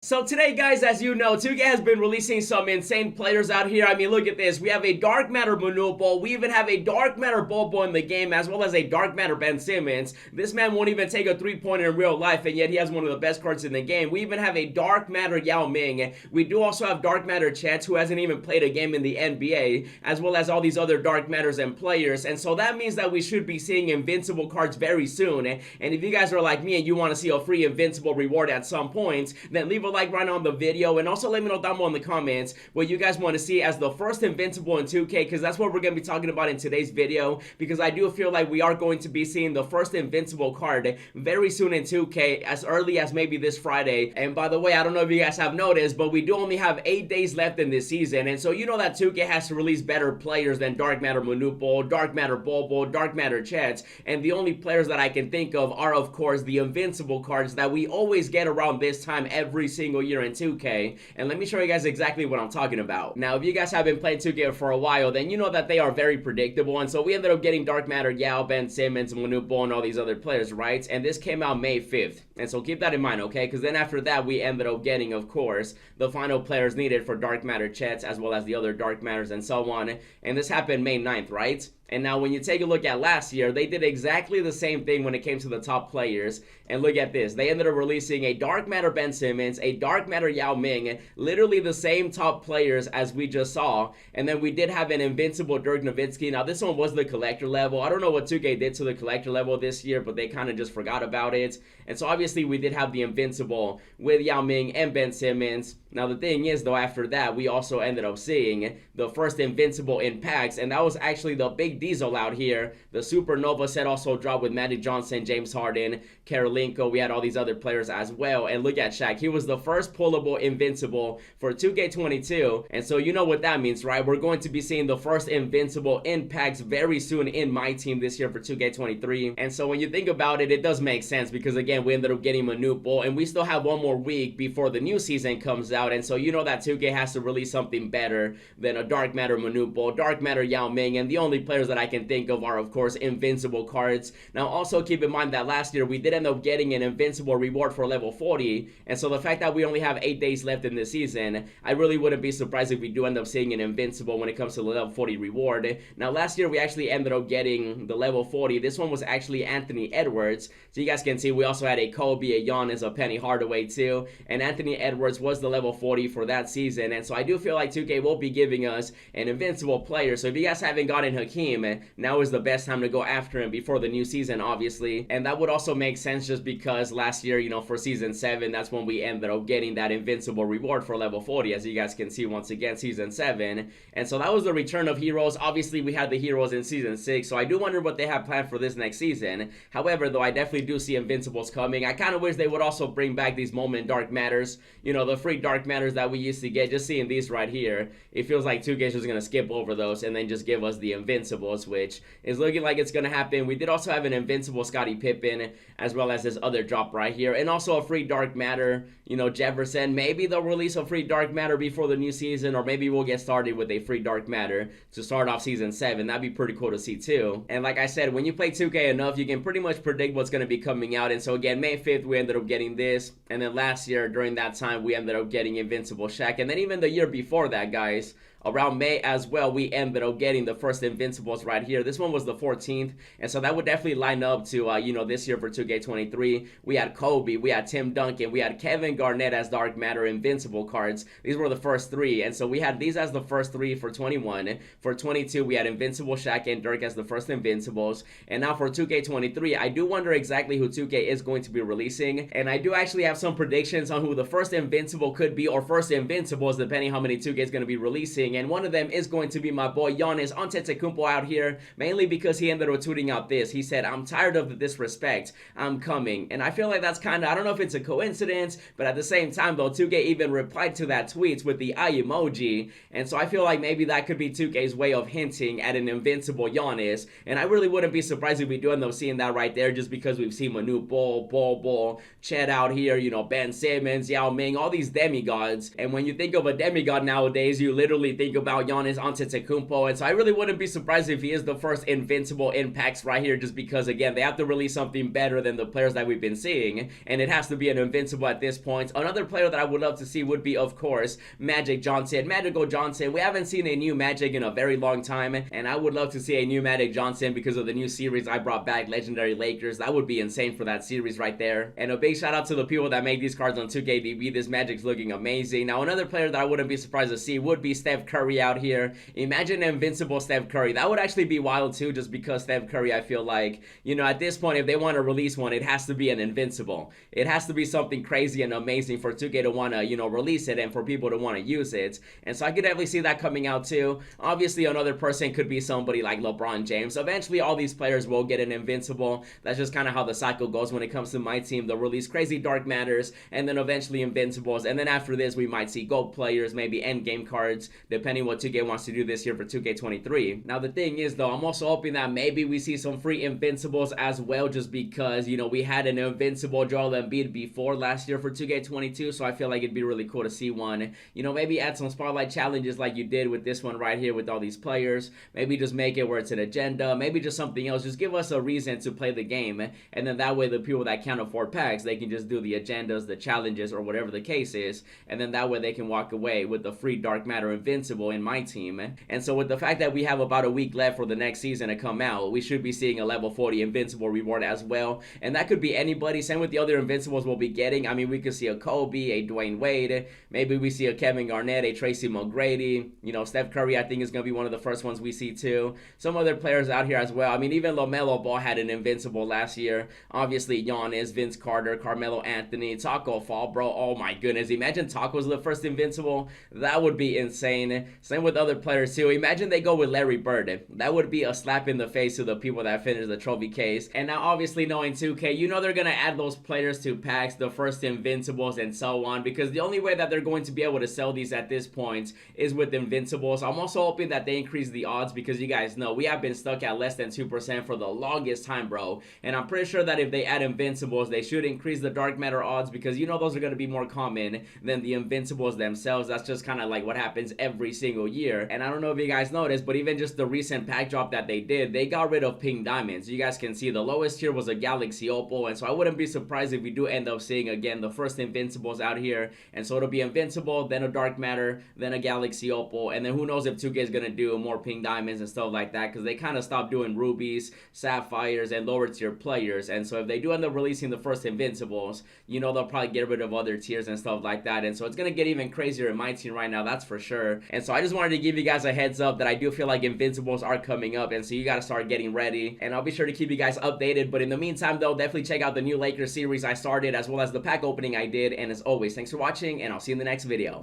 So today, guys, as you know, 2K has been releasing some insane players out here. I mean, look at this. We have a Dark Matter Manute. We even have a Dark Matter Bobo in the game, as well as a Dark Matter Ben Simmons. This man won't even take a three-pointer in real life, and yet he has one of the best cards in the game. We even have a Dark Matter Yao Ming. We do also have Dark Matter Chet, who hasn't even played a game in the NBA, as well as all these other Dark Matters and players. And so that means that we should be seeing Invincible cards very soon. And if you guys are like me and you want to see a free Invincible reward at some point, then leave a like right now on the video, and also let me know down below in the comments what you guys want to see as the first Invincible in 2K, because that's what we're going to be talking about in today's video, because I do feel like we are going to be seeing the first Invincible card very soon in 2K, as early as maybe this Friday. And by the way, I don't know if you guys have noticed, but we do only have 8 days left in this season, and so you know that 2K has to release better players than Dark Matter Manute, Dark Matter Bobo, Dark Matter Chet, and the only players that I can think of are, of course, the Invincible cards that we always get around this time every single year in 2K. And let me show you guys exactly what I'm talking about. Now, if you guys have been playing 2K for a while, then you know that they are very predictable, and so we ended up getting Dark Matter Yao, Ben Simmons, Manute, and all these other players, right? And this came out May 5th, and so keep that in mind, okay? Because then after that, we ended up getting, of course, the final players needed for Dark Matter Chets, as well as the other Dark Matters and so on. And this happened May 9th, right? And now when you take a look at last year, they did exactly the same thing when it came to the top players. And look at this. They ended up releasing a Dark Matter Ben Simmons, a Dark Matter Yao Ming, literally the same top players as we just saw. And then we did have an Invincible Dirk Nowitzki. Now this one was the collector level. I don't know what 2K did to the collector level this year, but they kind of just forgot about it. And so obviously we did have the Invincible with Yao Ming and Ben Simmons. Now the thing is though, after that we also ended up seeing the first Invincible in packs, and that was actually the big Diesel out here. The Supernova set also dropped with Magic Johnson, James Harden, Karolinko. We had all these other players as well. And look at Shaq. He was the first pullable Invincible for 2K22. And so you know what that means, right? We're going to be seeing the first Invincible in packs very soon in my team this year for 2K23. And so when you think about it, it does make sense, because again, we ended up getting Manute, and we still have one more week before the new season comes out. And so you know that 2K has to release something better than a Dark Matter Manute, Dark Matter Yao Ming, and the only players that I can think of are, of course, Invincible cards. Now also keep in mind that last year we did end up getting an Invincible reward for level 40, and so the fact that we only have 8 days left in this season, I really wouldn't be surprised if we do end up seeing an Invincible when it comes to the level 40 reward. Now last year we actually ended up getting the level 40. This one was actually Anthony Edwards, so you guys can see we also had a Kobe, a Giannis, a Penny Hardaway too, and Anthony Edwards was the level 40 for that season. And so I do feel like 2K will be giving us an Invincible player. So if you guys haven't gotten Hakeem, now is the best time to go after him before the new season, obviously. And that would also make sense just because last year, you know, for season 7, that's when we ended up getting that Invincible reward for level 40, as you guys can see once again, season 7. And so that was the return of heroes. Obviously we had the heroes in season 6, so I do wonder what they have planned for this next season. However, though, I definitely do see Invincibles coming. I kind of wish they would also bring back these moment Dark Matters, you know, the free Dark Matters that we used to get. Just seeing these right here, it feels like 2K is just gonna skip over those and then just give us the Invincibles, which is looking like it's gonna happen. We did also have an Invincible Scottie Pippen, as well as this other drop right here, and also a free Dark Matter, you know, Jefferson. Maybe they'll release a free Dark Matter before the new season, or maybe we'll get started with a free Dark Matter to start off season 7. That'd be pretty cool to see too. And like I said, when you play 2K enough, you can pretty much predict what's gonna be coming out. And so again, May 5th we ended up getting this, and then last year during that time we ended up getting Invincible Shaq, and then even the year before that, guys, around May as well, we ended up getting the first Invincibles right here. This one was the 14th, and so that would definitely line up to, you know, this year for 2K23. We had Kobe, we had Tim Duncan, we had Kevin Garnett as Dark Matter Invincible cards. These were the first 3, and so we had these as the first 3 for 21. For 22, we had Invincible Shaq and Dirk as the first Invincibles, and now for 2K23, I do wonder exactly who 2K is going to be releasing, and I do actually have some predictions on who the first Invincible could be, or first Invincibles, depending how many 2K is going to be releasing. And one of them is going to be my boy Giannis Antetokounmpo out here, mainly because he ended up tweeting out this. He said, "I'm tired of the disrespect. I'm coming." And I feel like that's kind of, I don't know if it's a coincidence, but at the same time though, 2K even replied to that tweet with the eye emoji. And so I feel like maybe that could be 2K's way of hinting at an Invincible Giannis. And I really wouldn't be surprised if we do end up seeing that right there, just because we've seen Manute, Bol, Chet out here, you know, Ben Simmons, Yao Ming, all these demigods. And when you think of a demigod nowadays, you literally think about Giannis Antetokounmpo, and so I really wouldn't be surprised if he is the first invincible in packs right here, just because again they have to release something better than the players that we've been seeing, and it has to be an invincible at this point. Another player that I would love to see would be, of course, Magic Johnson. Magical Johnson, we haven't seen a new Magic in a very long time, and I would love to see a new Magic Johnson because of the new series I brought back, Legendary Lakers. That would be insane for that series right there. And a big shout out to the people that made these cards on 2KDB. This Magic's looking amazing. Now another player that I wouldn't be surprised to see would be Steph Curry out here. Imagine an invincible Steph Curry. That would actually be wild too, just because Steph Curry, I feel like, you know, at this point, if they want to release one, it has to be an invincible. It has to be something crazy and amazing for 2K to want to, you know, release it and for people to want to use it. And so I could definitely see that coming out too. Obviously, another person could be somebody like LeBron James. Eventually, all these players will get an invincible. That's just kind of how the cycle goes when it comes to my team. They'll release crazy dark matters and then eventually invincibles. And then after this, we might see gold players, maybe end game cards, depending what 2K wants to do this year for 2K23. Now, the thing is, though, I'm also hoping that maybe we see some free invincibles as well, just because, you know, we had an invincible Joel Embiid before last year for 2K22, so I feel like it'd be really cool to see one. You know, maybe add some spotlight challenges like you did with this one right here with all these players. Maybe just make it where it's an agenda, maybe just something else. Just give us a reason to play the game, and then that way the people that can't afford packs, they can just do the agendas, the challenges, or whatever the case is, and then that way they can walk away with the free dark matter invincible in my team. And so with the fact that we have about a week left for the next season to come out, we should be seeing a level 40 invincible reward as well, and that could be anybody. Same with the other invincibles we'll be getting. I mean, we could see a Kobe, a Dwayne Wade, maybe we see a Kevin Garnett, a Tracy McGrady, you know, Steph Curry I think is going to be one of the first ones we see too. Some other players out here as well. I mean, even LaMelo Ball had an invincible last year. Obviously Giannis, Vince Carter, Carmelo Anthony, Taco Fall, bro. Oh my goodness, imagine Taco's the first invincible. That would be insane. Same with other players too. Imagine they go with Larry Bird. That would be a slap in the face to the people that finish the trophy case. And now obviously knowing 2K, you know they're going to add those players to packs, the first invincibles and so on, because the only way that they're going to be able to sell these at this point is with invincibles. I'm also hoping that they increase the odds, because you guys know we have been stuck at less than 2% for the longest time, bro. And I'm pretty sure that if they add invincibles, they should increase the dark matter odds, because you know those are going to be more common than the invincibles themselves. That's just kind of like what happens every single year. And I don't know if you guys noticed, but even just the recent pack drop that they did, they got rid of pink diamonds. You guys can see the lowest tier was a Galaxy Opal, and so I wouldn't be surprised if we do end up seeing again the first invincibles out here. And so it'll be invincible, then a dark matter, then a Galaxy Opal, and then who knows if 2K is gonna do more pink diamonds and stuff like that, because they kind of stopped doing rubies, sapphires, and lower tier players. And so if they do end up releasing the first invincibles, you know they'll probably get rid of other tiers and stuff like that. And so it's gonna get even crazier in my team right now, that's for sure. And so I just wanted to give you guys a heads up that I do feel like invincibles are coming up, and so you gotta start getting ready. And I'll be sure to keep you guys updated. But in the meantime though, definitely check out the new Lakers series I started, as well as the pack opening I did. And as always, thanks for watching, and I'll see you in the next video.